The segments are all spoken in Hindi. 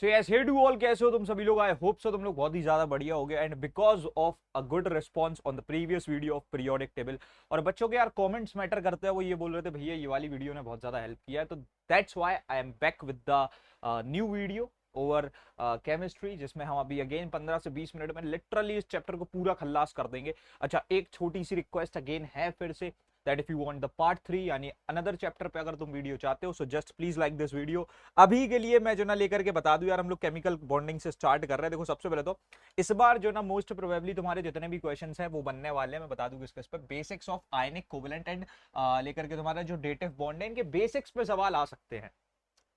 So yes, hey do all, कैसे हो तुम सभी लोग? आई होप सो तुम लोग बहुत ही ज्यादा बढ़िया हो गए, and because of a good response on the previous video of periodic table. और बच्चों के यार कमेंट्स मैटर करते हैं, वो ये बोल रहे थे भैया ये वाली वीडियो ने बहुत ज्यादा हेल्प किया है, तो that's why I am back with the new video over chemistry, जिसमें हम अभी अगेन 15 से 20 मिनट में लिटरली इस चैप्टर को पूरा खल्लास कर देंगे। अच्छा, एक छोटी सी रिक्वेस्ट अगेन है फिर से, that if you want the part 3 यानी अनदर चैप्टर पे अगर तुम वीडियो चाहते हो, so just please like this video. अभी के लिए मैं जो ना लेकर के बता दूं यार, हम लोग केमिकल बॉन्डिंग से स्टार्ट कर रहे हैं। देखो सबसे पहले तो इस बार जो ना मोस्ट प्रोबेबली तुम्हारे जितने भी क्वेश्चंस हैं वो बनने वाले हैं, मैं बता दूं किस पे, basics of ionic covalent and लेकर के तुम्हारा जो डेटिव बॉन्ड है, इनके बेसिक्स पे सवाल आ सकते हैं।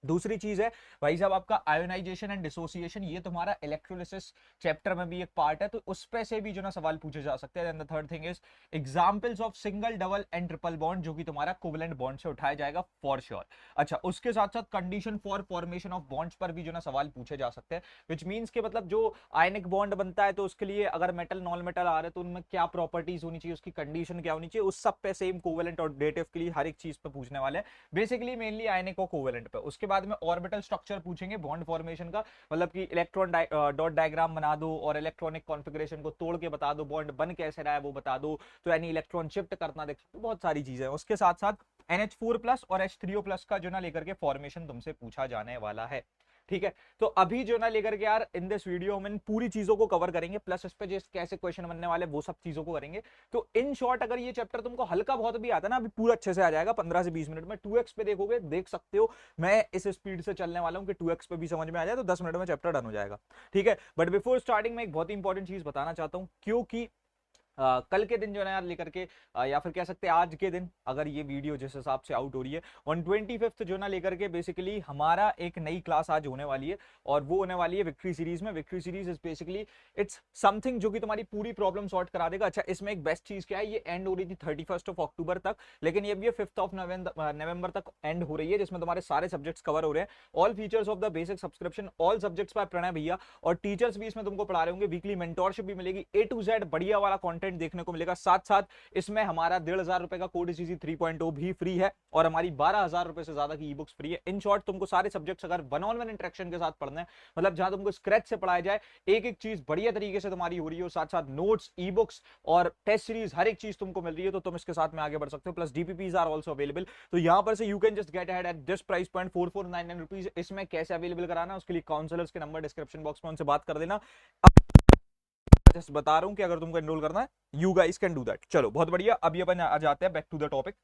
दूसरी चीज है भाई साहब आपका आयोनाइजेशन एंड डिसोसिएशन, ये तुम्हारा इलेक्ट्रोलिसिस चैप्टर में भी एक पार्ट है, तो उस पे से भी जो ना सवाल पूछे जा सकते हैं। And the third thing is examples of single, double and triple bond, जो कि तुम्हारा कोवेलेंट बॉन्ड से उठाया जाएगा फॉर श्योर। अच्छा, उसके साथ साथ condition for formation of bonds पर भी जो ना सवाल पूछे जा सकते हैं, विच मींस के मतलब जो आयनिक बॉन्ड बनता है तो उसके लिए अगर मेटल नॉन मेटल आ रहे हैं तो उनमें क्या प्रॉपर्टीज होनी चाहिए, उसकी कंडीशन क्या होनी चाहिए, उस सब पे सेम कोवेलेंट और डेटिव के लिए हर एक चीज पे पूछने वाले हैं, बेसिकली मेनली आयनिक और कोवेलेंट पे। उसके बाद में ऑर्बिटल स्ट्रक्चर पूछेंगे बॉन्ड फॉर्मेशन का, मतलब कि इलेक्ट्रॉन डॉट डायग्राम बना दो और इलेक्ट्रॉनिक कॉन्फ़िगरेशन को तोड़ के बता दो, बॉन्ड बन कैसे रहा है वो बता दो, तो यानी इलेक्ट्रॉन शिफ्ट करना देख, तो बहुत सारी चीजें हैं। उसके साथ साथ NH4+ और H3O+ का जो ना लेकर के फॉर्मेशन तुमसे पूछा जाने वाला है। ठीक है, तो अभी जो ना लेकर के यार इन दिस वीडियो हम इन पूरी चीजों को कवर करेंगे, प्लस इस पे जिस कैसे क्वेश्चन बनने वाले वो सब चीजों को करेंगे। तो इन शॉर्ट अगर ये चैप्टर तुमको हल्का बहुत भी आता है ना, अभी पूरा अच्छे से आ जाएगा 15 से 20 मिनट में। 2x पे देखोगे, देख सकते हो मैं इस स्पीड से चलने वाला हूं कि 2x पे भी समझ में आ जाए, तो 10 मिनट में चैप्टर डन हो जाएगा। ठीक है, बट बिफोर स्टार्टिंग में एक बहुत ही इंपॉर्टेंट चीज बताना चाहता हूं, क्योंकि कल के दिन जो है यार लेकर के या फिर कह सकते हैं आज के दिन, अगर ये वीडियो जिस हिसाब से आउट हो रही है ऑन 25 जो ना लेकर के, बेसिकली हमारा एक नई क्लास आज होने वाली है, और वो होने वाली है विक्ट्री सीरीज में। Victory series is basically it's something जो कि तुम्हारी पूरी प्रॉब्लम सॉर्ट करा देगा। अच्छा, इसमें एक बेस्ट चीज क्या है, ये एंड हो रही थी 31 अक्टूबर तक, लेकिन ये 5 नवंबर तक एंड हो रही है, जिसमें तुम्हारे सारे सब्जेक्ट्स कवर हो रहे हैं। All features of the basic subscription, all subjects by Pranay भैया, और टीचर्स भी इसमें तुमको पढ़ा रहे होंगे। वीकली मेंटोरशिप भी मिलेगी, A to Z बढ़िया वाला कंटेंट देखने को मिलेगा। साथ साथ इसमें हमारा 1500 रुपए का कोड CC 3.0 भी फ्री है, और हमारी 12,000 रुपए से ज्यादा की ई बुक्स फ्री है। इन शॉर्ट तुमको सारे सब्जेक्ट्स अगर वन ऑन वन इंटरेक्शन के साथ पढ़ना है, मतलब जहां तुमको स्क्रैच से पढ़ाया जाए, एक एक चीज बढ़िया तरीके से तुम्हारी हो रही है, साथ साथ नोट्स, ई बुक्स और टेस्ट सीरीज, हर एक चीज तुमको मिल रही है, तो तुम इसके साथ में आगे बढ़ सकते हो। Plus DPPs are also available, तो यहां पर से you can just get ahead at this price point 4499 rupees. इसमें कैसे अवेलेबल कराना, उसके लिए काउंसलर्स के नंबर डिस्क्रिप्शन बॉक्स में उनसे बात कर देना। जस्ट बता रहा हूं कि अगर तुमको एनरोल करना है, you guys can do that. चलो बहुत बढ़िया, अभी अपन आ जाते हैं बैक टू द टॉपिक।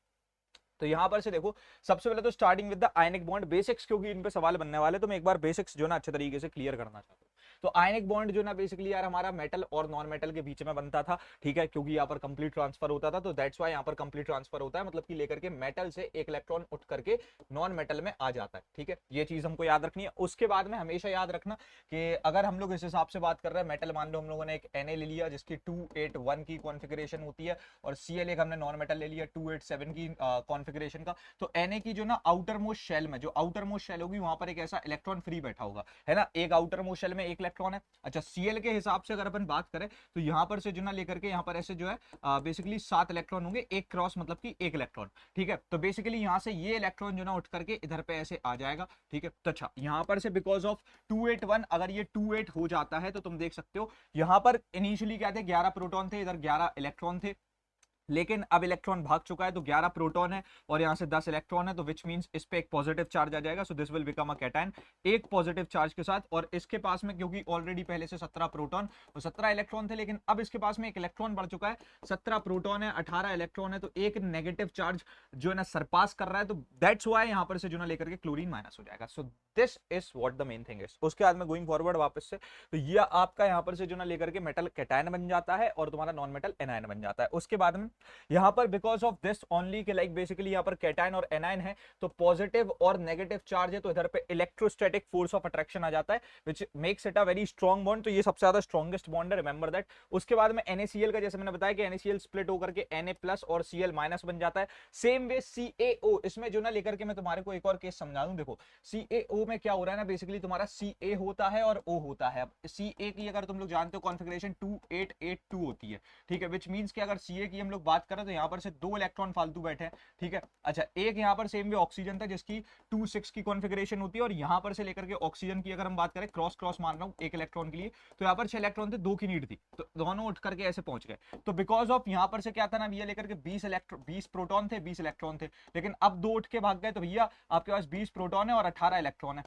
तो यहां पर से देखो, सबसे पहले तो starting with the ionic bond basics, क्योंकि इन पे सवाल बनने वाले, तो मैं एक बार बेसिक्स जो ना अच्छे तरीके से क्लियर करना चाहता हूं। तो आयनिक बॉन्ड जो ना बेसिकली यार हमारा मेटल और नॉन मेटल के बीच में बनता था, ठीक है, क्योंकि यहाँ पर कंप्लीट ट्रांसफर होता था, तो दैट्स वाई यहाँ पर कंप्लीट ट्रांसफर होता है, मतलब कि लेकर के मेटल से एक इलेक्ट्रॉन उठ करके नॉन मेटल में आ जाता है। ठीक है, ये चीज हमको याद रखनी है। उसके बाद में हमेशा याद रखना कि अगर हम लोग इस हिसाब से बात कर रहे हैं, मेटल मान लो हम लोगों ने एक Na ले लिया जिसकी 281 की कॉन्फ़िगरेशन होती है, और Cl एक हमने नॉन मेटल ले लिया 287 की कॉन्फ़िगरेशन का, तो Na की जो ना आउटर मोस्ट शेल में, जो आउटर मोस्ट शेल होगी वहां पर एक ऐसा इलेक्ट्रॉन फ्री बैठा होगा, है ना, एक आउटर मोस्ट शेल में एक इलेक्ट्रॉन है। अच्छा, Cl के हिसाब से अगर अपन बात करें तो यहां पर से जो ना लेकर के यहाँ पर ऐसे जो है बेसिकली 7 इलेक्ट्रॉन होंगे, एक क्रॉस मतलब कि एक इलेक्ट्रॉन। ठीक है, तो बेसिकली यहां से ये इलेक्ट्रॉन जो ना उठ करके इधर पे ऐसे आ जाएगा। ठीक है, तो अच्छा यहां पर से बिकॉज ऑफ 281 अगर ये 28 हो जाता है, तो तुम देख सकते हो यहां पर इनिशियली क्या थे, 11 प्रोटॉन थे, इधर 11 इलेक्ट्रॉन थे, लेकिन अब इलेक्ट्रॉन भाग चुका है, तो 11 प्रोटॉन है और यहां से 10 इलेक्ट्रॉन है, तो विच मींस इस पे एक पॉजिटिव चार्ज आ जाएगा, so this will become a cation, एक पॉजिटिव चार्ज के साथ। और इसके पास में क्योंकि ऑलरेडी पहले से 17 प्रोटॉन और 17 इलेक्ट्रॉन थे, लेकिन अब इसके पास में एक इलेक्ट्रॉन बढ़ चुका है, 17 प्रोटॉन है, 18 इलेक्ट्रॉन है, तो एक नेगेटिव चार्ज जो है ना सरपास कर रहा है, तो दैट्स व्हाई यहां पर से जो ना लेकर के क्लोरीन माइनस हो जाएगा। So this is what the main thing is. उसके बाद में गोइंग फॉरवर्ड वापस से, तो ये आपका यहां पर से जो ना लेकर के मेटल कैटायन बन जाता है और तुम्हारा नॉन मेटल एनायन बन जाता है। उसके बाद में यहां पर बिकॉज ऑफ दिस ओनली के लाइक बेसिकली यहाँ पर कैटायन और एनायन है, तो पॉजिटिव और नेगेटिव चार्ज है, तो इधर पे इलेक्ट्रोस्टैटिक फोर्स ऑफ अट्रैक्शन आ जाता है, which makes it a very strong bond, तो ये सबसे ज्यादा स्ट्रॉन्गेस्ट बॉन्ड है, रिमेंबर दैट। उसके बाद में NaCl का, जैसे मैंने बताया कि NaCl स्प्लिट होकर के Na+ और Cl- बन जाता है। सेम वे CaO, इसमें जो ना लेकर के मैं तुम्हारे को एक और केस समझा दूं। देखो CaO में क्या हो रहा है ना, बेसिकली तुम्हारा Ca होता है और O होता है। अब Ca की अगर तुम लोग जानते हो कॉन्फ़िगरेशन 2882 होती है, ठीक है, विच मींस कि अगर Ca की हम लोग बात करें तो यहाँ पर से 2 इलेक्ट्रॉन फालतू बैठे हैं, ठीक है। अच्छा, एक यहाँ पर सेम वे ऑक्सीजन था जिसकी 2 6 की कॉन्फ़िगरेशन होती है, और यहाँ पर से लेकर के ऑक्सीजन की अगर हम बात करें, क्रॉस क्रॉस मान रहा हूँ एक इलेक्ट्रॉन के लिए, तो यहाँ पर 6 इलेक्ट्रॉन थे, 2 की नीड थी, तो दोनों उठ करके ऐसे पहुंच गए। तो बिकॉज ऑफ यहाँ पर से क्या था ना भैया, लेकर के 20 प्रोटॉन थे, 20 इलेक्ट्रॉन थे, लेकिन अब 2 उठ के भाग गए, तो भैया आपके पास 20 प्रोटॉन है और 18 इलेक्ट्रॉन है,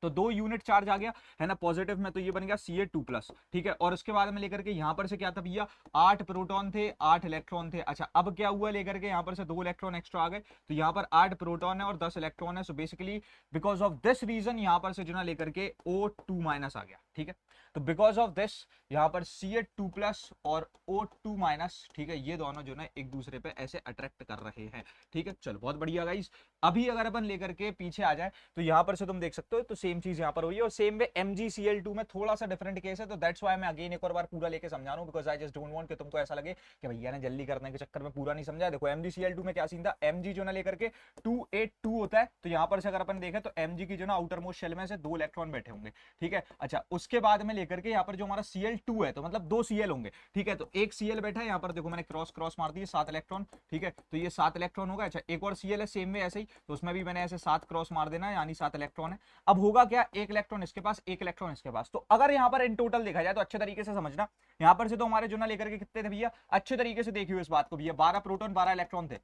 तो 2 यूनिट चार्ज आ गया है ना पॉजिटिव में, तो ये बन गया Ca2+, ठीक है। और उसके बाद में लेकर के यहाँ पर से क्या था भैया, 8 प्रोटॉन थे, 8 इलेक्ट्रॉन थे। अच्छा, अब क्या हुआ, लेकर के यहाँ पर से 2 इलेक्ट्रॉन एक्स्ट्रा आ गए, तो यहाँ पर 8 प्रोटॉन है और 10 इलेक्ट्रॉन है। So basically because of this reason यहाँ पर से जो ना लेकर के O2- आ गया, ठीक है। तो बिकॉज ऑफ दिस यहाँ पर Ca2+ और O2-, ठीक है, ये दोनों जो ना एक दूसरे पे ऐसे अट्रैक्ट कर रहे हैं, ठीक है। चलो बहुत बढ़िया गाइस। अभी अगर अपन लेकर के पीछे आ जाए तो यहाँ पर से तुम देख सकते हो, तो सेम चीज यहाँ पर हुई है, और सेम वे MgCl2 में थोड़ा सा डिफरेंट केस है, तो दैट्स व्हाई मैं अगेन एक और बार पूरा लेके समझा रहा हूँ, because I just don't want कि तुमको ऐसा लगे कि भैया ने जल्दी करने के चक्कर में पूरा नहीं समझा। देखो MgCl2 में क्या सीन था, Mg जो ना लेकर के 282 होता है, तो यहाँ पर से अगर अपन देखें तो Mg की जो ना आउटर मोस्ट शेल में से 2 इलेक्ट्रॉन बैठे होंगे, ठीक है। अच्छा, उसके बाद में लेकर के यहाँ पर जो हमारा Cl2 है, तो मतलब 2 Cl होंगे, ठीक है। तो एक Cl बैठा है यहाँ पर, देखो मैंने क्रॉस क्रॉस मार दिए, 7 इलेक्ट्रॉन, ठीक है, तो ये 7 इलेक्ट्रॉन होगा। अच्छा, एक और Cl है सेम वे ऐसे ही, तो उसमें भी मैंने ऐसे 7 क्रॉस मार देना, यानी 7 इलेक्ट्रॉन है। अब होगा क्या, एक इलेक्ट्रॉन इसके पास, एक इलेक्ट्रॉन इसके पास। तो अगर यहाँ पर इन टोटल देखा जाए तो अच्छे तरीके से समझना, यहाँ पर से तो हमारे जो ना लेकर के कितने थे भैया, अच्छे तरीके से देखिए इस बात को भैया, 12 प्रोटॉन 12 इलेक्ट्रॉन थे,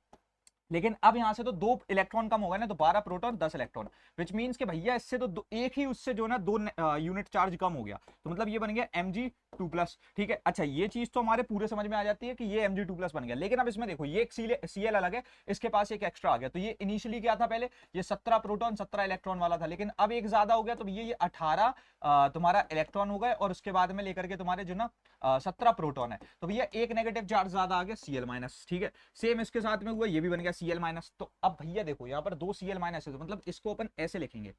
लेकिन अब यहां से तो 2 इलेक्ट्रॉन कम हो गए ना, तो 12 प्रोटॉन 10 इलेक्ट्रॉन, विच मींस कि भैया इससे तो एक ही उससे जो ना 2 यूनिट चार्ज कम हो गया, तो मतलब ये बन गया Mg2+, ठीक है। अच्छा, ये चीज तो हमारे पूरे समझ में आ जाती है कि ये Mg2+ बन गया, लेकिन अब इसमें देखो ये एक Cl अलग है, इसके पास एक एक्स्ट्रा आ गया, तो ये इनिशियली क्या था, पहले ये 17 प्रोटॉन 17 इलेक्ट्रॉन वाला था, लेकिन अब एक ज्यादा हो गया, तो भैया ये 18 तुम्हारा इलेक्ट्रॉन हो गए, और उसके बाद में लेकर के तुम्हारे जो ना 17 प्रोटॉन है, तो भैया एक नेगेटिव चार्ज ज्यादा आ गया Cl-, ठीक है। सेम इसके साथ में हुआ, ये भी बन गया Cl-। तो अब भैया देखो यहाँ पर 2 Cl- है, तो मतलब इसको अपन ऐसे लिखेंगे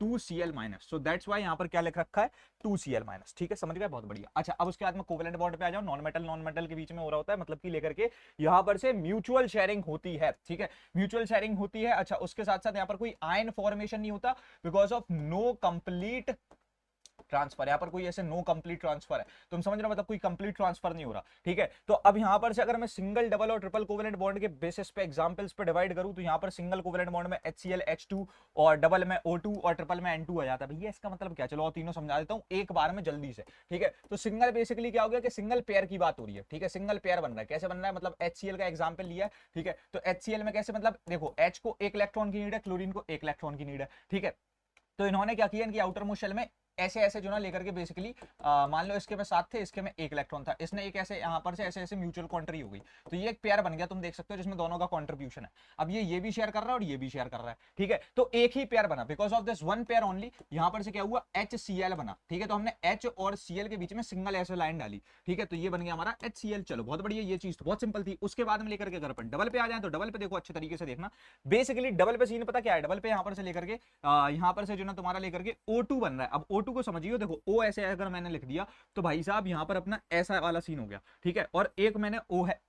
2 Cl-, सो दैट्स व्हाई यहाँ पर क्या लिख रखा है 2 Cl-, ठीक है, समझ गए, बहुत बढ़िया। अच्छा, अब उसके बाद में कोवेलेंट बॉन्ड पे आ जाओ, नॉन मेटल के बीच में हो रहा होता है, मतलब कि लेकर के यहाँ पर से म्यूचुअल शेयरिंग होती है, ठीक है, म्यूचुअल शेयरिंग होती है। अच्छा, उसके साथ साथ यहाँ पर कोई आयन फॉर्मेशन नहीं होता, because of no complete transfer, यहाँ पर कोई ऐसे नो कंप्लीट ट्रांसफर है, तुम समझ रहे हो, मतलब कोई कंप्लीट ट्रांसफर नहीं हो रहा, ठीक है। तो अब यहाँ पर से अगर मैं सिंगल, डबल और ट्रिपल कोवेलेंट बॉन्ड के बेसिस पे एग्जांपल्स पे डिवाइड करूं, तो यहाँ पर सिंगल कोवेलेंट बॉन्ड में HCl H2, और डबल में O2 और ट्रिपल में N2 आ जाता है। भैया इसका मतलब क्या, चलो और तीनों समझा देता हूँ एक बार में जल्दी से, ठीक है। तो सिंगल बेसिकली क्या हो गया कि सिंगल पेयर की बात हो रही है, ठीक है, सिंगल पेयर बन रहा है, कैसे बन रहा है, मतलब HCl का एग्जाम्पल लिया है, ठीक है। तो HCl में कैसे, मतलब देखो H को 1 इलेक्ट्रॉन की नीड है, क्लोरीन को 1 इलेक्ट्रॉन की नीड है, ठीक है। तो इन्होंने क्या किया, इनकी आउटर मोस्ट शेल में ऐसे ऐसे जो ना लेकर के बेसिकली मान लो इसके में 7 थे, इसके में 1 इलेक्ट्रॉन था, इसने एक ऐसे यहाँ पर से ऐसे ऐसे म्यूचुअल कॉन्ट्री हो गई, तो ये एक पेयर बन गया, तुम देख सकते हो, जिसमें दोनों का कॉन्ट्रीब्यूशन है। अब ये भी शेयर कर रहा है और ये भी शेयर कर रहा है, ठीक है, तो एक ही पेयर बना, because of this one pair only. यहाँ पर से क्या हुआ, HCl बना, ठीक है, तो हमने H और Cl के बीच में सिंगल ऐसे लाइन डाली, ठीक है, तो ये बन गया हमारा HCl। चलो बहुत बढ़िया, ये चीज तो बहुत सिंपल थी। उसके बाद में लेकर के अगर अपन डबल पे आ जाए, तो डबल पे देखो अच्छे तरीके से देखना, बेसिकली डबल पे सीन पता क्या है, डबल पे यहाँ पर से लेकर के यहाँ पर से जो ना तुम्हारा लेकर के O2 बन रहा है। अब O2 को समझिए, देखो O ऐसे अगर मैंने लिख दिया, तो भाई साहब यहाँ पर अपना ऐसा वाला सीन हो गया, ठीक है, और एक मैंने O है,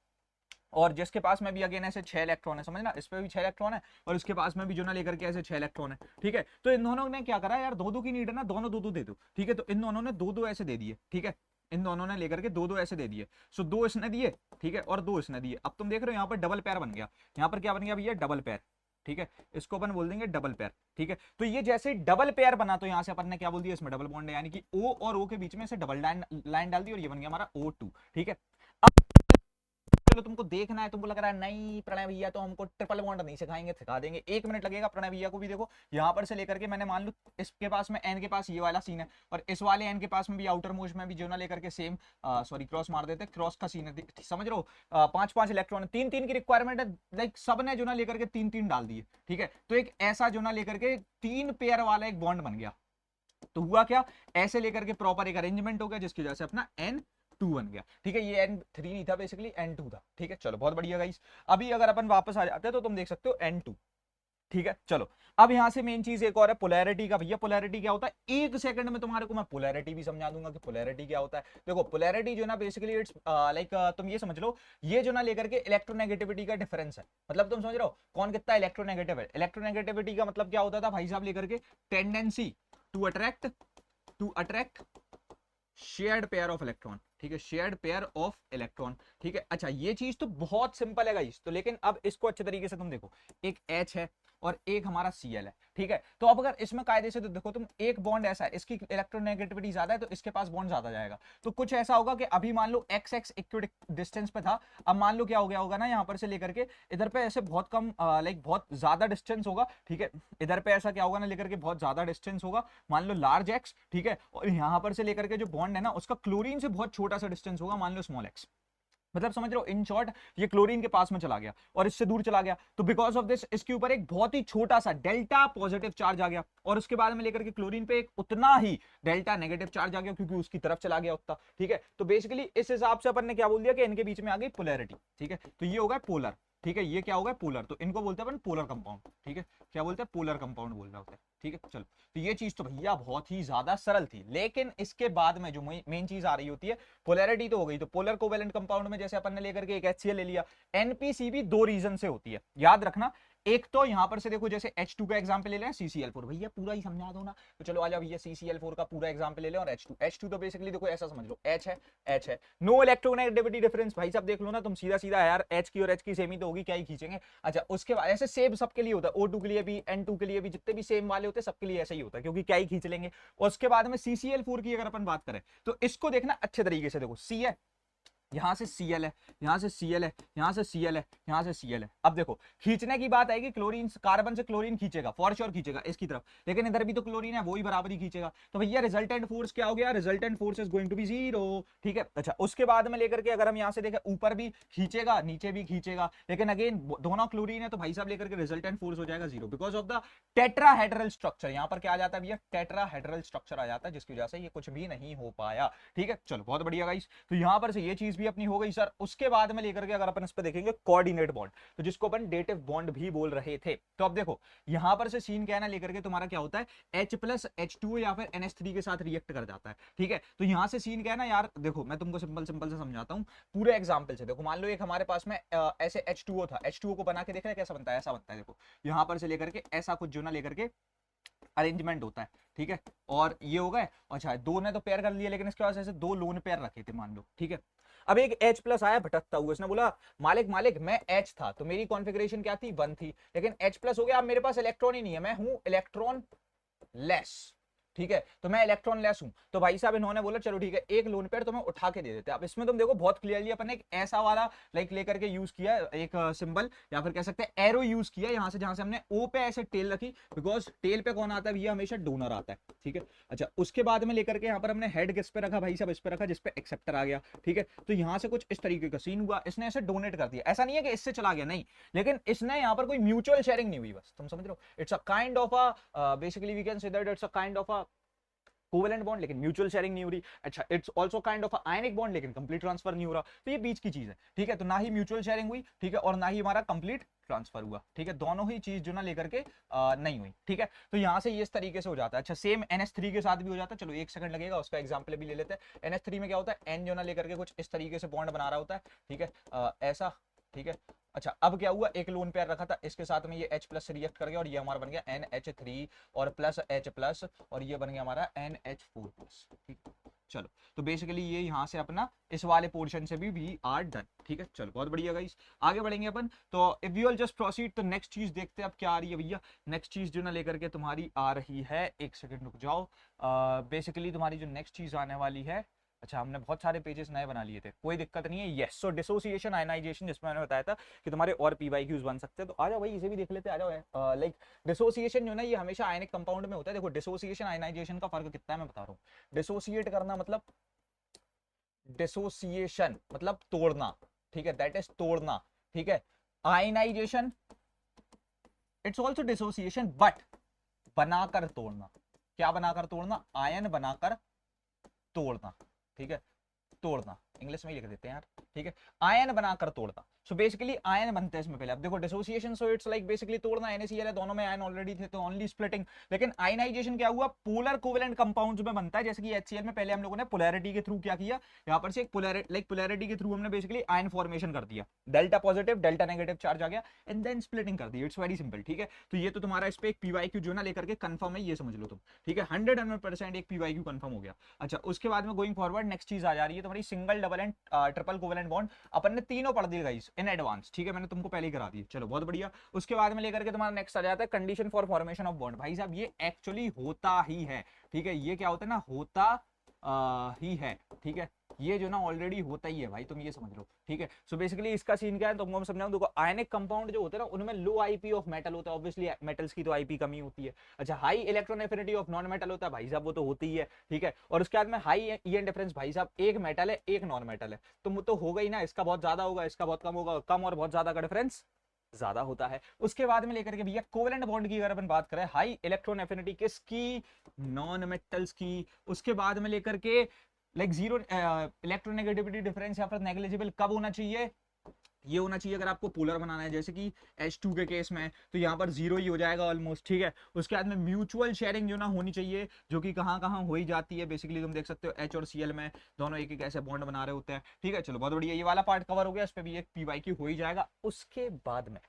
और जिसके पास में भी अगेन ऐसे 6 इलेक्ट्रॉन है, समझना, इस पे भी 6 इलेक्ट्रॉन है, और इसके पास में भी जो ना लेकर के ऐसे 6 इलेक्ट्रॉन है, ठीक है। तो इन दोनों ने क्या करा यार, दो दो की नीड है ना, दोनों दो दो दे दो, ठीक है, तो इन दोनों ने दो दो ऐसे दे दिए, ठीक है, इन दोनों ने लेकर के दो दो ऐसे दे दिए, सो 2 इसने दिए, ठीक है, और 2 इसने दिए। अब तुम देख रहे हो यहाँ पर डबल पेयर बन गया, यहाँ पर क्या बन गया भैया, डबल पेयर, ठीक है, इसको अपन बोल देंगे डबल पेयर, ठीक है। तो ये जैसे डबल पेयर बना, तो यहां से अपन ने क्या बोल दिया, इसमें डबल बॉन्ड है, यानी कि O और O के बीच में से डबल लाइन डाल दी, और ये बन गया हमारा O2, ठीक है। अब चलो तुमको देखना है, तुमको लग रहा है नहीं प्रणय भैया तो हमको ट्रिपल बॉन्ड नहीं सिखाएंगे, सिखा देंगे, 1 मिनट लगेगा प्रणय भैया को भी। देखो यहाँ पर से लेकर के मैंने मान लो इसके पास में N के पास ये वाला सीन है, और इस वाले N के पास में भी आउटर मोस्ट में भी जो ना लेकर के सेम सॉरी क्रॉस मार देते, क्रॉस का सीन है, समझ रहे हो, 5 इलेक्ट्रॉन, 3 की रिक्वायरमेंट है, लाइक सब ने जो ना लेकर के 3 डाल दिए, ठीक है। तो एक ऐसा जो ना लेकर के 3 पेयर वाला एक बॉन्ड बन गया। तो हुआ क्या, ऐसे लेकर के प्रॉपर एक अरेंजमेंट हो गया, जिसकी वजह से अपना N2 बन गया, ठीक है। ये N3 नहीं था, बेसिकली N2 था, ठीक है। चलो बहुत बढ़िया गाइस। अभी अगर अपन वापस आ जाते हैं तो तुम देख सकते हो N2, ठीक है। चलो अब यहां से मेन चीज एक और है पोलैरिटी का। भैया पोलैरिटी क्या होता है, 1 सेकंड में तुम्हारे को मैं पोलैरिटी भी समझा दूंगा कि पोलैरिटी क्या होता है। देखो पोलैरिटी जो ना बेसिकली इट्स लाइक तुम ये समझ लो, ये जो ना लेकर के इलेक्ट्रोनेगेटिविटी का डिफरेंस है, मतलब तुम समझ रहे हो कौन कितना इलेक्ट्रोनेगेटिव है। इलेक्ट्रोनेगेटिविटी का मतलब क्या होता था भाई साहब, लेकर के tendency to attract shared pair of electron, ठीक है, शेयर्ड पेयर ऑफ इलेक्ट्रॉन, ठीक है। अच्छा ये चीज तो बहुत सिंपल है गाइस, तो लेकिन अब इसको अच्छे तरीके से तुम देखो, एक H है और एक हमारा Cl है, ठीक है। तो अब अगर इसमें कायदे से तो देखो तुम, एक बॉन्ड ऐसा है, इसकी इलेक्ट्रोनेगेटिविटी ज्यादा है तो इसके पास बॉन्ड ज्यादा जाएगा। तो कुछ ऐसा होगा कि अभी मान लो XX इक्वल डिस्टेंस पे था, अब मान लो क्या हो गया होगा ना, यहाँ पर से लेकर के इधर पे ऐसे बहुत कम लाइक बहुत ज्यादा डिस्टेंस होगा, ठीक है। इधर पे ऐसा क्या होगा ना, लेकर के बहुत ज्यादा डिस्टेंस होगा, मान लो लार्ज X, ठीक है। और यहाँ पर से लेकर के जो बॉन्ड है ना, उसका क्लोरीन से बहुत छोटा सा डिस्टेंस होगा, मान लो स्मॉल x। मतलब समझ रहे हो, इन शॉर्ट ये क्लोरीन के पास में चला गया और इससे दूर चला गया, तो बिकॉज ऑफ दिस इसके ऊपर एक बहुत ही छोटा सा डेल्टा पॉजिटिव चार्ज आ गया, और उसके बाद में लेकर के क्लोरीन पे एक उतना ही डेल्टा नेगेटिव चार्ज आ गया, क्योंकि उसकी तरफ चला गया उतना, ठीक है। तो बेसिकली इस हिसाब से अपन ने क्या बोल दिया कि इनके बीच में आ गई पोलैरिटी, ठीक है। तो ये होगा पोलर, ठीक है, ये क्या होगा पोलर, तो इनको बोलते हैं अपन पोलर कंपाउंड, ठीक है। क्या बोलते हैं, पोलर कंपाउंड बोल रहा होता है, ठीक है। चलो, तो ये चीज तो भैया बहुत ही ज्यादा सरल थी, लेकिन इसके बाद में जो मेन चीज आ रही होती है, पोलैरिटी तो हो गई, तो पोलर कोवेलेंट कंपाउंड में जैसे अपन ने लेकर के एक HCl ले लिया, NPCB दो रीजन से होती है, याद रखना। एक तो यहां पर से देखो, जैसे H2 का एग्जांपल ले लें, CCl4, भैया पूरा ही समझा दो ना, तो चलो आ जाओ भैया, CCl4 का पूरा एग्जांपल ले लें, और H2 तो बेसिकली देखो ऐसा समझ लो, H है, नो इलेक्ट्रोनेगेटिविटी डिफरेंस, भाई साहब देख लो ना तुम, सीधा सीधा यार H की और H की सेम ही तो होगी, क्या ही खींचेंगे। अच्छा उसके बाद ऐसे सेम सबके लिए होता है, O2 के लिए भी, N2 के लिए भी, जितने भी सेम वाले होते हैं सबके लिए ऐसा ही होता है, क्योंकि क्या ही खींच लेंगे। और उसके बाद में CCl4 की अगर अपन बात करें, तो इसको देखना अच्छे तरीके से, देखो C है, यहां से Cl है, यहां से Cl है, यहां से Cl है, यहां से Cl है। अब देखो खींचने की बात आएगी, क्लोरीन कार्बन से क्लोरीन खींचेगा, फॉर श्योर खींचेगा इसकी तरफ, लेकिन इधर भी तो क्लोरीन है, वो ही बराबर ही खींचेगा। तो भैया रिजल्टेंट फोर्स क्या हो गया, resultant force is going to be 0, ठीक है। अच्छा उसके बाद में लेकर के अगर हम यहां से देखें, ऊपर भी खींचेगा नीचे भी खींचेगा, लेकिन अगेन दोनों क्लोरीन है, तो भाई साहब लेकर के रिजल्टेंट फोर्स हो जाएगा 0, because of the tetrahedral structure. यहां पर क्या आ जाता है भैया, टेट्राहेड्रल स्ट्रक्चर आ जाता है, जिसकी वजह से ये कुछ भी नहीं हो पाया, ठीक है। चलो बहुत बढ़िया गाइस, तो यहां पर से ये चीज भी अपनी हो गई सर। उसके बाद में लेकर के अगर अपन इस पे देखेंगे कोऑर्डिनेट बॉन्ड, तो जिसको अपन डेटिव बॉन्ड भी बोल रहे थे, तो अब देखो यहां पर से सीन क्या है ना, लेकर के तुम्हारा क्या होता है, H+H2 या फिर NH3 के साथ रिएक्ट कर जाता है, ठीक है। तो यहां से सीन क्या है ना यार, देखो मैं तुमको सिंपल सिंपल से समझाता हूं पूरे एग्जांपल से। देखो मान लो एक हमारे पास में ऐसे H2O था, H2O को बना के देख रहे कैसा बनता है, ऐसा बनता है, देखो यहां पर से लेकर के ऐसा कुछ जो ना लेकर के अरेंजमेंट होता है, ठीक है। और ये हो गए, अच्छा दो ने तो पेयर कर लिया, लेकिन इसके पास ऐसे दो लोन पेयर रखे थे मान लो, ठीक है। अब एक H+ आया भटकता हुआ, इसने बोला मालिक मालिक मैं H था, तो मेरी कॉन्फ़िगरेशन क्या थी 1 थी, लेकिन H+ हो गया, अब मेरे पास इलेक्ट्रॉन ही नहीं है, मैं हूं इलेक्ट्रॉन लेस, ठीक है। तो मैं इलेक्ट्रॉन लेस हूं, तो भाई साहब इन्होंने बोला चलो ठीक है, एक लोन पेयर तुम्हें उठा के दे देते हैं। अब इसमें तुम देखो बहुत क्लियरली अपन ने एक ऐसा वाला लाइक लेकर के यूज किया, एक सिंबल या फिर कह सकते हैं एरो यूज किया यहां से, जहां से हमने O पे ऐसे टेल रखी, बिकॉज टेल पे कौन आता है, ये हमेशा डोनर आता है, ठीक है। अच्छा उसके बाद में लेकर के यहाँ पर हमने हेड किस पे रखा भाई साहब, इस पे रखा जिसपे एक्सेप्टर आ गया, ठीक है। तो यहाँ से कुछ इस तरीके का सीन हुआ, इसने ऐसे डोनेट कर दिया, ऐसा नहीं है कि इससे चला गया, नहीं, लेकिन इसने यहाँ पर कोई म्यूचुअल शेयरिंग नहीं हुई, बस तुम समझ रहे हो, it's a kind of a basically we can say that it's a kind of a covalent bond, लेकिन म्यूचुअल शेयरिंग नहीं हो रही। अच्छा it's also kind of ionic bond, लेकिन कंप्लीट ट्रांसफर नहीं हो रहा, तो ये बीच की चीज है, ठीक है। तो ना ही म्यूचुअल शेयरिंग हुई, ठीक है, और ना ही हमारा कंप्लीट ट्रांसफर हुआ, ठीक है, दोनों ही चीज जो ना लेकर के नहीं हुई, ठीक है। तो यहां से ये इस तरीके से हो जाता है। अच्छा सेम NH3 के साथ भी हो जाता है, चलो एक सेकंड लगेगा, उसका एग्जांपल भी ले लेते हैं। NH3 में क्या होता है, N जो ना लेकर के कुछ इस तरीके से बॉन्ड बना रहा होता है, ठीक है, ऐसा, ठीक है। अच्छा अब क्या हुआ, एक लोन पेयर रखा था, इसके साथ में ये H+ से रिएक्ट कर गया, और ये हमारा बन गया NH3 और प्लस H+, और ये बन गया हमारा NH4+, ठीक। चलो तो बेसिकली ये यहाँ से अपना इस वाले पोर्शन से भी आर डन, ठीक है। चलो बहुत बढ़िया गाइस, आगे बढ़ेंगे अपन। तो if you will just proceed, तो नेक्स्ट चीज देखते हैं अब क्या आ रही है भैया। नेक्स्ट चीज जो ना लेकर के तुम्हारी आ रही है, एक सेकंड रुक जाओ, बेसिकली तुम्हारी जो नेक्स्ट चीज आने वाली है, अच्छा हमने बहुत सारे पेजेस नए बना लिए थे, कोई दिक्कत नहीं है। यस, सो डिसोसिएशन आयनाइजेशन, जिसमें मैंने बताया था कि तुम्हारे और PYQs बन सकते हैं, तो आ जाओ भाई इसे भी देख लेते हैं, आ जाओ। लाइक डिसोसिएशन जो ना ये हमेशा आयनिक कंपाउंड में होता है। देखो डिसोसिएशन आयनाइजेशन का फर्क कितना है मैं बता रहा हूँ। डिसोसिएट करना मतलब, डिसोसिएशन मतलब तोड़ना, ठीक है, दैट इज तोड़ना, ठीक है। Ionisation it's also dissociation, but बनाकर तोड़ना। क्या बनाकर तोड़ना, आयन बनाकर तोड़ना, ठीक है, तोड़ना, इंग्लिश में ही लिख देते हैं यार, ठीक है, आयन बनाकर तोड़ना। सो बेसिकली आयन बनते हैं इसमें पहले। अब देखो dissociation, so it's like basically तोड़ना, NaCl है, दोनों में आयन ऑलरेडी थे तो ओनली स्प्लिटिंग। लेकिन आयनाइजेशन क्या हुआ, पोलर कोवेलेंट कंपाउंड्स में बनता है, जैसे कि HCl में पहले हम लोगों ने पोलैरिटी के थ्रू क्या किया, यहाँ पर से एक पोलैरिटी के थ्रू हमने बेसिकली आयन फॉर्मेशन कर दिया, delta positive delta negative charge आ गया एंड देन स्प्लिटिंग कर दी। इट्स वेरी सिंपल, ठीक है। तो ये तो तुम्हारा इस पे एक PYQ जो ना लेकर के कंफर्म है, ये समझ लो तुम, ठीक है, 100% एक PYQ कंफर्म हो गया। अच्छा, उसके बाद में गोइंग फॉरवर्ड नेक्स्ट चीज आ जा रही है तुम्हारी single double and triple covalent bond. अपन ने तीनों पढ़ दिए गाइस इन एडवांस, ठीक है, मैंने तुमको पहले ही करा दी, चलो बहुत बढ़िया। उसके बाद में लेकर के तुम्हारा नेक्स्ट आ जाता है condition for formation of bond. भाई साहब ये एक्चुअली होता ही है, ठीक है, ये क्या होता है ना, होता ही है, ठीक है, ये जो ना ऑलरेडी होता ही है भाई, तुम ये समझ लो, ठीक है। सो बेसिकली इसका सीन क्या है तुमको मैं समझाऊं। देखो आयनिक कंपाउंड जो होते हैं ना उनमें लो IP ऑफ मेटल होता है, ऑब्वियसली मेटल्स की तो IP कमी होती है। अच्छा, high electron affinity of non metal होता है, भाई साहब वो तो होती ही है, ठीक है। और उसके बाद में हाई EN डिफरेंस, भाई साहब एक मेटल है एक नॉन मेटल है तो होगा ही ना, इसका बहुत ज्यादा होगा इसका बहुत कम होगा, कम और बहुत ज्यादा का डिफरेंस ज्यादा होता है। उसके बाद में लेकर के भैया कोवेलेंट बॉन्ड की अगर अपन बात करें, हाई इलेक्ट्रॉन एफिनिटी किसकी, नॉन मेटल्स की। उसके बाद में लेकर के लाइक जीरो इलेक्ट्रोनेगेटिविटी डिफरेंस या फिर नेग्लिजिबल कब होना चाहिए, ये होना चाहिए अगर आपको पोलर बनाना है, जैसे कि H2 के केस में तो यहाँ पर जीरो ही हो जाएगा ऑलमोस्ट, ठीक है। उसके बाद में म्यूचुअल शेयरिंग जो ना होनी चाहिए, जो कि कहाँ कहाँ हो ही जाती है, बेसिकली तुम देख सकते हो H और Cl में दोनों एक एक ऐसे बॉन्ड बना रहे होते हैं, ठीक है। चलो बहुत बढ़िया, ये वाला पार्ट कवर हो गया, इस पे भी एक PYQ हो ही जाएगा। उसके बाद में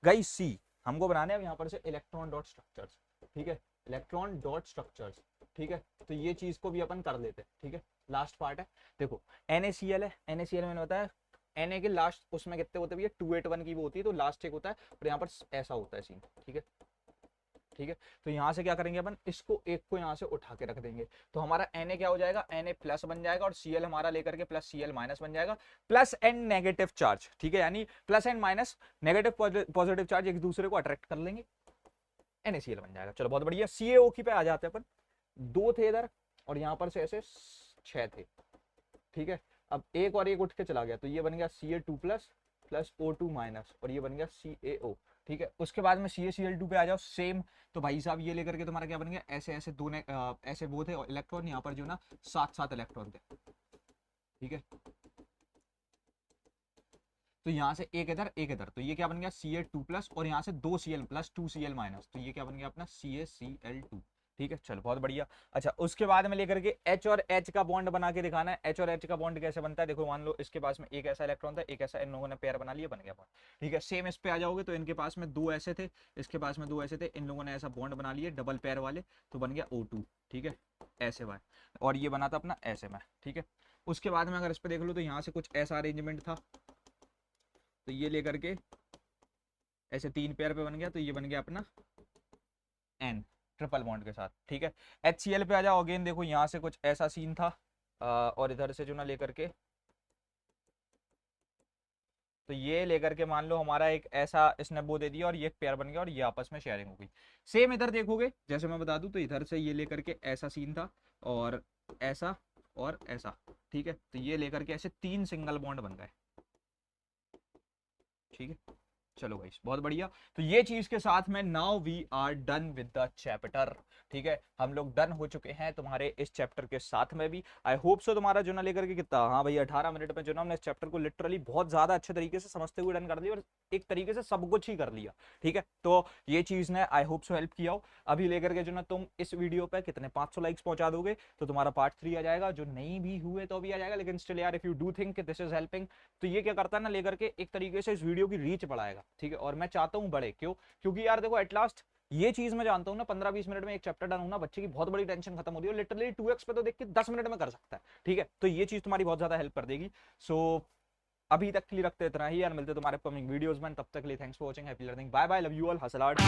गाइस सी हमको बनाने हैं यहाँ पर से इलेक्ट्रॉन डॉट स्ट्रक्चर्स, ठीक है, इलेक्ट्रॉन डॉट स्ट्रक्चर्स, ठीक है। तो ये चीज को भी अपन कर लेते हैं, ठीक है, लास्ट पार्ट है। देखो NaCl है, NaCl मैंने बताया Na के लास्ट उसमें कितने होते हैं, 281 की वो होती है, तो लास्ट एक होता है और यहाँ पर ऐसा होता है सीन, ठीक है, ठीक है। तो यहाँ से क्या करेंगे अपन, इसको एक को यहाँ से उठा के रख देंगे, तो हमारा Na क्या हो जाएगा, Na प्लस बन जाएगा और Cl हमारा लेकर के प्लस Cl माइनस बन जाएगा, प्लस एंड नेगेटिव चार्ज, ठीक है, यानी plus and minus negative positive charge एक दूसरे को अट्रैक्ट कर लेंगे, NaCl बन जाएगा। चलो बहुत बढ़िया, CaO की पे आ जाते हैं अपन, 2 थे इधर और यहाँ पर से ऐसे 6 थे, ठीक है। अब एक और एक उठ के चला गया तो ये बन गया Ca2 plus plus O2 minus और ये बन गया CaO, ठीक है। उसके बाद में CaCl2 पे आ जाओ सेम, तो भाई साहब ये लेकर के तुम्हारा क्या बन गया, ऐसे ऐसे दो ऐसे वो थे इलेक्ट्रॉन, यहाँ पर जो ना 7 इलेक्ट्रॉन थे, ठीक है। तो यहाँ से एक इधर तो ये क्या बन गया Ca2 प्लस और यहाँ से 2 Cl प्लस 2 Cl माइनस, तो ये क्या बन गया अपना CaCl2, ठीक है। चलो बहुत बढ़िया। अच्छा, उसके बाद में लेकर के H और H का बॉन्ड बना के दिखाना है। H और H का बॉन्ड कैसे बनता है, देखो मान लो इसके पास में एक ऐसा इलेक्ट्रॉन था, एक ऐसा, इन लोगों ने पेयर बना लिया, बन गया बॉन्ड, ठीक है। सेम इस पे आ जाओगे तो इनके पास में 2 ऐसे थे, इसके पास में 2 ऐसे थे, इन लोगों ने ऐसा बॉन्ड बना लिए डबल पेयर वाले, तो बन गया O2, ठीक है, ऐसे वाई, और ये बना था अपना ऐसे में, ठीक है। उसके बाद में अगर इस पे देख लो तो यहाँ से कुछ ऐसा अरेंजमेंट था, तो ये लेकर के ऐसे 3 पेयर पे बन गया, तो ये बन गया अपना N ट्रिपल बॉन्ड के साथ, ठीक है। HCl पे आ जाओ, अगेन देखो यहाँ से कुछ ऐसा सीन था और इधर से जो ना लेकर के, तो ये लेकर के मान लो हमारा एक ऐसा इसने वो दे दिया और ये एक पेयर बन गया और ये आपस में शेयरिंग हो गई। सेम इधर देखोगे, जैसे मैं बता दूं तो इधर से ये लेकर के ऐसा सीन था और ऐसा, ठीक है। तो ये लेकर के ऐसे 3 सिंगल बॉन्ड बन गए, ठीक है। चलो गाइस बहुत बढ़िया, तो ये चीज के साथ में now we are done with the chapter, ठीक है। हम लोग डन हो चुके हैं तुम्हारे इस चैप्टर के साथ में भी। आई होप सो तुम्हारा जो ना लेकर के कितना, हाँ भाई 18 मिनट में जो ना हमने इस चैप्टर को लिटरली बहुत ज्यादा अच्छे तरीके से समझते हुए डन कर दिया और एक तरीके से सब कुछ ही कर लिया, ठीक है। तो ये चीज ने आई होप सो हेल्प किया हो। अभी लेकर के जो ना तुम इस वीडियो पे कितने 500 लाइक्स पहुंचा दोगे तो तुम्हारा पार्ट 3 आ जाएगा, जो नहीं भी हुए तो भी आ जाएगा, लेकिन स्टिल यार if you do think this is helping तो ये क्या करता है ना लेकर के एक तरीके से इस वीडियो की रीच बढ़ाएगा, ठीक है। और मैं चाहता हूँ बढ़े, क्यों, क्योंकि यार देखो एट लास्ट ये चीज मैं जानता हूँ ना 15-20 मिनट में एक चैप्टर डन होना, बच्चे की बहुत बड़ी टेंशन खत्म हो रही है, लिटरली 2x पे तो देख के 10 मिनट में कर सकता है, ठीक है। तो ये चीज तुम्हारी बहुत ज्यादा हेल्प कर देगी। सो अभी तक के लिए रखते इतना ही यार, मिलते तुम्हारे अपकमिंग वीडियोस में, तब तक के लिए thanks for watching, happy learning, bye bye, love you all, hustle out.